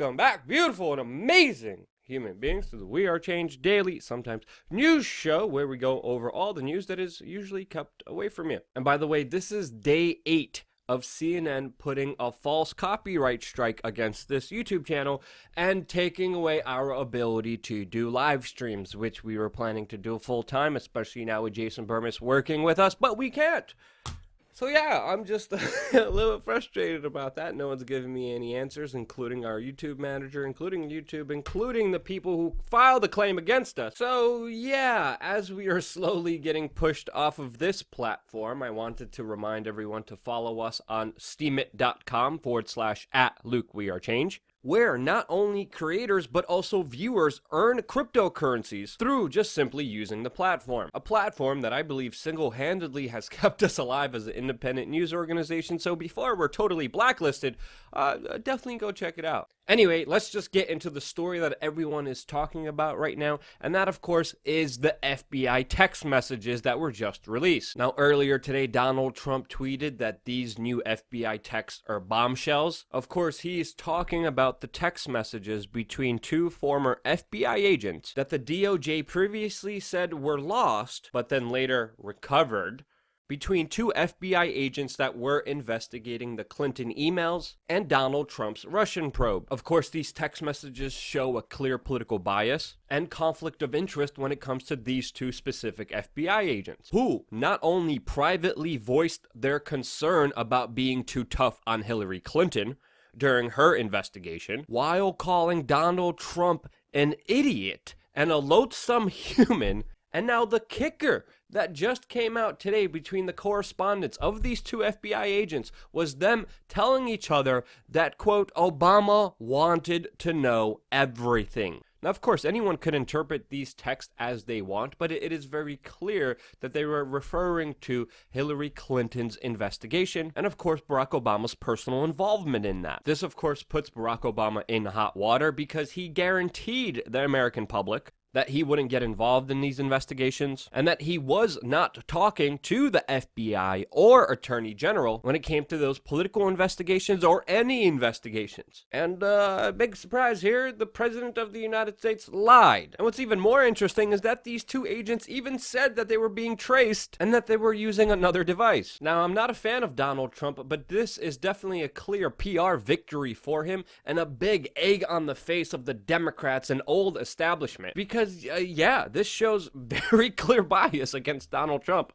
Welcome back, beautiful and amazing human beings, to the We Are Change daily, sometimes news show, where we go over all the news that is usually kept away from you. And by the way, this is day 8 of CNN putting a false copyright strike against this YouTube channel and taking away our ability to do live streams, which we were planning to do full time, especially now with Jason Burmis working with us, but we can't. So yeah, I'm just a little frustrated about that. No one's giving me any answers, including our YouTube manager, including YouTube, including the people who filed the claim against us. So yeah, as we are slowly getting pushed off of this platform, I wanted to remind everyone to follow us on steemit.com/@LukeWeAreChange, where not only creators but also viewers earn cryptocurrencies through just simply using the platform. A platform that I believe single-handedly has kept us alive as an independent news organization, so before we're totally blacklisted, definitely go check it out. Anyway, let's just get into the story that everyone is talking about right now, and that of course is the FBI text messages that were just released. Now earlier today, Donald Trump tweeted that these new FBI texts are bombshells. Of course, he's talking about the text messages between two former FBI agents that the DOJ previously said were lost, but then later recovered, between two FBI agents that were investigating the Clinton emails and Donald Trump's Russian probe. Of course, these text messages show a clear political bias and conflict of interest when it comes to these two specific FBI agents, who not only privately voiced their concern about being too tough on Hillary Clinton during her investigation, while calling Donald Trump an idiot and a loathsome human. And now the kicker that just came out today between the correspondence of these two FBI agents was them telling each other that, quote, Obama wanted to know everything. Now, of course, anyone could interpret these texts as they want, but it is very clear that they were referring to Hillary Clinton's investigation and, of course, Barack Obama's personal involvement in that. This, of course, puts Barack Obama in hot water because he guaranteed the American public that he wouldn't get involved in these investigations, and that he was not talking to the FBI or Attorney General when it came to those political investigations or any investigations. And a big surprise here, the President of the United States lied. And what's even more interesting is that these two agents even said that they were being traced and that they were using another device. Now, I'm not a fan of Donald Trump, but this is definitely a clear PR victory for him and a big egg on the face of the Democrats and old establishment. Because yeah, this shows very clear bias against Donald Trump,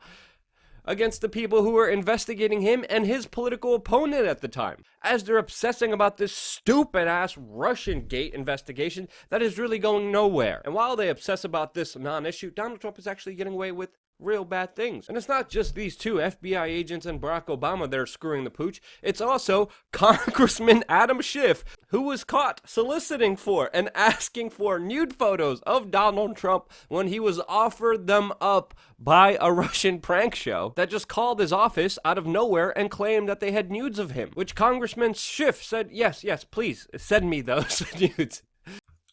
against the people who were investigating him and his political opponent at the time, as they're obsessing about this stupid-ass Russian gate investigation that is really going nowhere. And while they obsess about this non-issue, Donald Trump is actually getting away with real bad things. And it's not just these two FBI agents and Barack Obama that are screwing the pooch. It's also Congressman Adam Schiff, who was caught soliciting for and asking for nude photos of Donald Trump when he was offered them up by a Russian prank show that just called his office out of nowhere and claimed that they had nudes of him, which Congressman Schiff said, yes, please send me those nudes.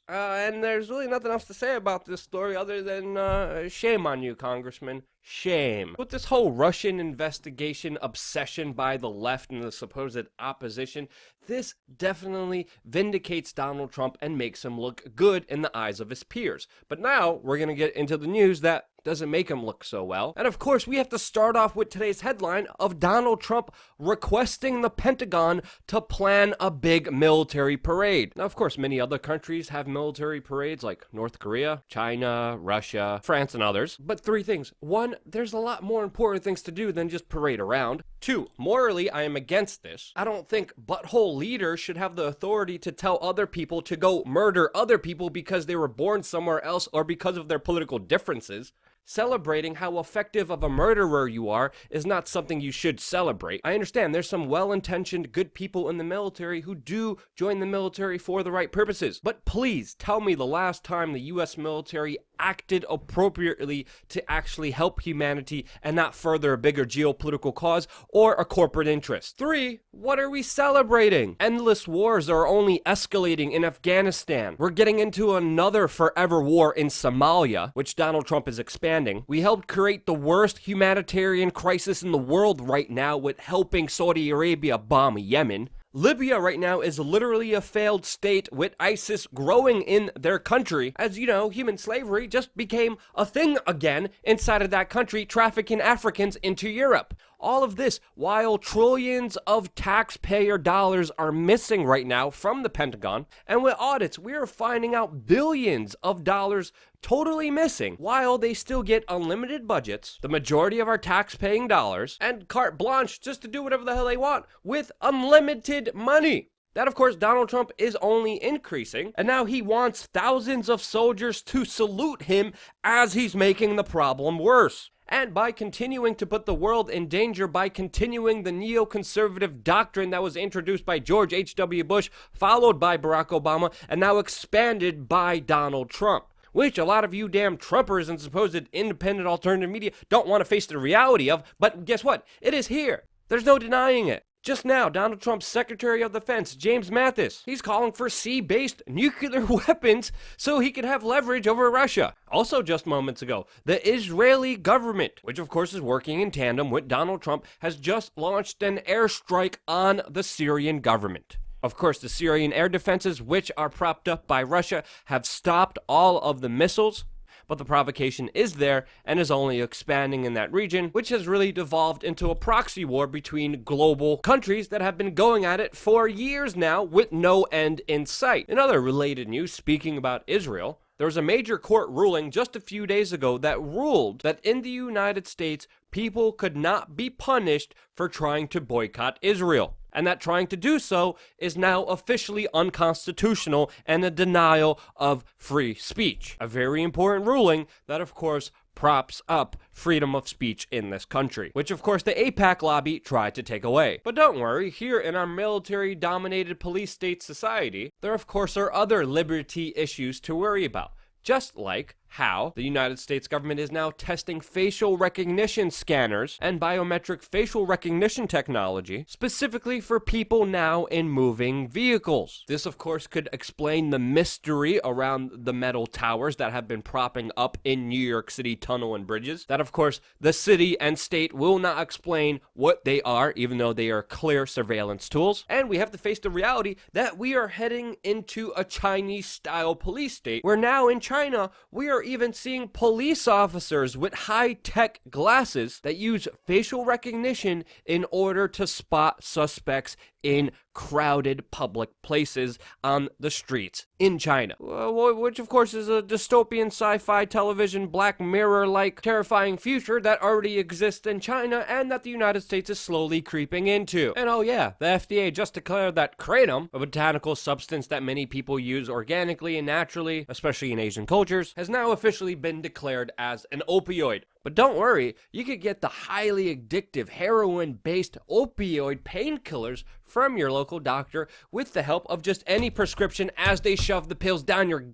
And there's really nothing else to say about this story other than shame on you, Congressman. Shame. With this whole Russian investigation obsession by the left and the supposed opposition, this definitely vindicates Donald Trump and makes him look good in the eyes of his peers. But now we're going to get into the news that doesn't make him look so well. And of course, we have to start off with today's headline of Donald Trump requesting the Pentagon to plan a big military parade. Now, of course, many other countries have military parades like North Korea, China, Russia, France, and others. But 3 things. 1, there's a lot more important things to do than just parade around. 2, morally, I am against this. I don't think butthole leaders should have the authority to tell other people to go murder other people because they were born somewhere else or because of their political differences. Celebrating how effective of a murderer you are is not something you should celebrate. I understand there's some well-intentioned good people in the military who do join the military for the right purposes. But please tell me the last time the US military acted appropriately to actually help humanity and not further a bigger geopolitical cause or a corporate interest. 3, what are we celebrating? Endless wars are only escalating in Afghanistan. We're getting into another forever war in Somalia, which Donald Trump is expanding. We helped create the worst humanitarian crisis in the world right now with helping Saudi Arabia bomb Yemen. Libya right now is literally a failed state with ISIS growing in their country. As you know, human slavery just became a thing again inside of that country, trafficking Africans into Europe. All of this while trillions of taxpayer dollars are missing right now from the Pentagon. And with audits, we are finding out billions of dollars totally missing while they still get unlimited budgets, the majority of our tax-paying dollars, and carte blanche just to do whatever the hell they want with unlimited money. That, of course, Donald Trump is only increasing, and now he wants thousands of soldiers to salute him as he's making the problem worse. And by continuing to put the world in danger, by continuing the neoconservative doctrine that was introduced by George H.W. Bush, followed by Barack Obama, and now expanded by Donald Trump. Which a lot of you damn Trumpers and supposed independent alternative media don't want to face the reality of, but guess what? It is here. There's no denying it. Just now, Donald Trump's Secretary of Defense, James Mattis, he's calling for sea-based nuclear weapons so he could have leverage over Russia. Also just moments ago, the Israeli government, which of course is working in tandem with Donald Trump, has just launched an airstrike on the Syrian government. Of course, the Syrian air defenses, which are propped up by Russia, have stopped all of the missiles. But the provocation is there and is only expanding in that region, which has really devolved into a proxy war between global countries that have been going at it for years now with no end in sight. In other related news, speaking about Israel, there was a major court ruling just a few days ago that ruled that in the United States, people could not be punished for trying to boycott Israel. And that trying to do so is now officially unconstitutional and a denial of free speech. A very important ruling that, of course, props up freedom of speech in this country, which of course the AIPAC lobby tried to take away. But don't worry, here in our military-dominated police state society, there of course are other liberty issues to worry about. Just like how the United States government is now testing facial recognition scanners and biometric facial recognition technology specifically for people now in moving vehicles. This, of course, could explain the mystery around the metal towers that have been propping up in New York City tunnel and bridges. That, of course, the city and state will not explain what they are, even though they are clear surveillance tools. And we have to face the reality that we are heading into a Chinese-style police state, where now in China, we are even seeing police officers with high-tech glasses that use facial recognition in order to spot suspects in crowded public places on the streets in China. Which, of course, is a dystopian sci-fi television Black Mirror-like terrifying future that already exists in China and that the United States is slowly creeping into. And oh yeah, the FDA just declared that kratom, a botanical substance that many people use organically and naturally, especially in Asian cultures, has now officially been declared as an opioid. But don't worry, you could get the highly addictive heroin-based opioid painkillers from your local doctor with the help of just any prescription as they shove the pills down your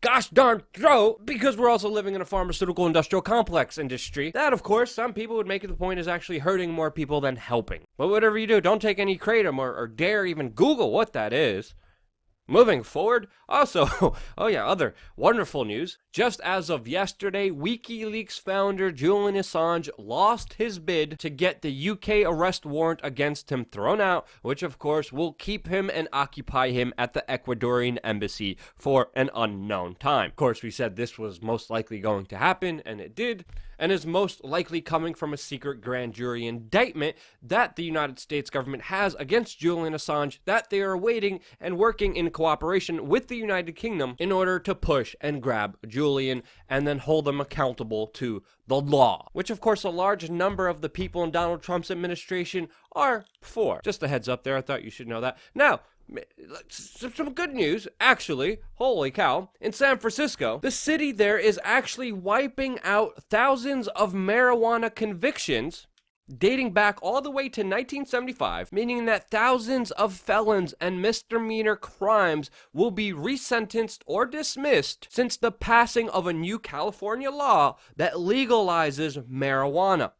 gosh darn throat, because we're also living in a pharmaceutical industrial complex industry that, of course, some people would make it the point is actually hurting more people than helping. But whatever you do, don't take any kratom or dare even Google what that is. Moving forward, also, oh yeah, other wonderful news. Just as of yesterday, WikiLeaks founder Julian Assange lost his bid to get the UK arrest warrant against him thrown out, which of course will keep him and occupy him at the Ecuadorian embassy for an unknown time. Of course, we said this was most likely going to happen, and it did, and is most likely coming from a secret grand jury indictment that the United States government has against Julian Assange that they are awaiting and working in cooperation with the United Kingdom in order to push and grab Julian and then hold them accountable to the law, which of course a large number of the people in Donald Trump's administration are for. Just a heads up there, I thought you should know that. Now, some good news, actually. Holy cow. In San Francisco, the city there is actually wiping out thousands of marijuana convictions dating back all the way to 1975, meaning that thousands of felons and misdemeanor crimes will be resentenced or dismissed since the passing of a new California law that legalizes marijuana.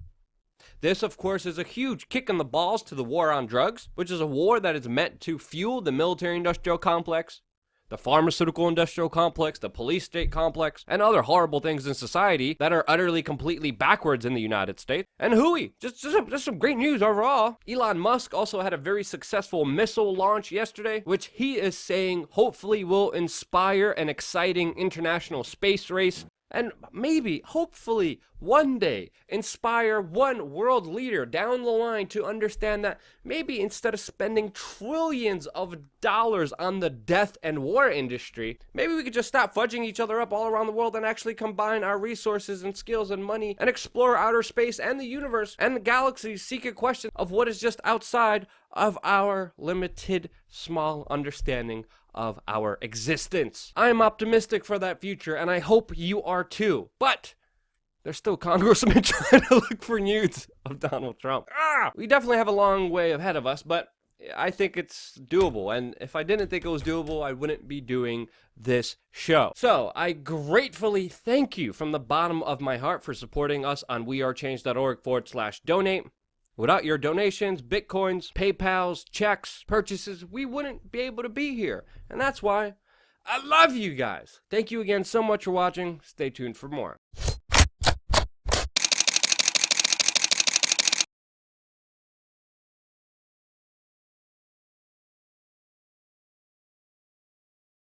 This, of course, is a huge kick in the balls to the war on drugs, which is a war that is meant to fuel the military-industrial complex, the pharmaceutical industrial complex, the police state complex, and other horrible things in society that are utterly completely backwards in the United States. And hooey, just some great news overall. Elon Musk also had a very successful missile launch yesterday, which he is saying hopefully will inspire an exciting international space race, and maybe, hopefully, one day inspire one world leader down the line to understand that maybe instead of spending trillions of dollars on the death and war industry, maybe we could just stop fudging each other up all around the world and actually combine our resources and skills and money and explore outer space and the universe and the galaxy's secret question of what is just outside of our limited, small understanding of our existence. I'm optimistic for that future, and I hope you are too. But there's still congressmen trying to look for news of Donald Trump. We definitely have a long way ahead of us, but I think it's doable. And if I didn't think it was doable, I wouldn't be doing this show. So I gratefully thank you from the bottom of my heart for supporting us on wearechange.org/donate. Without your donations, bitcoins, PayPals, checks, purchases, we wouldn't be able to be here. And that's why I love you guys. Thank you again so much for watching. Stay tuned for more.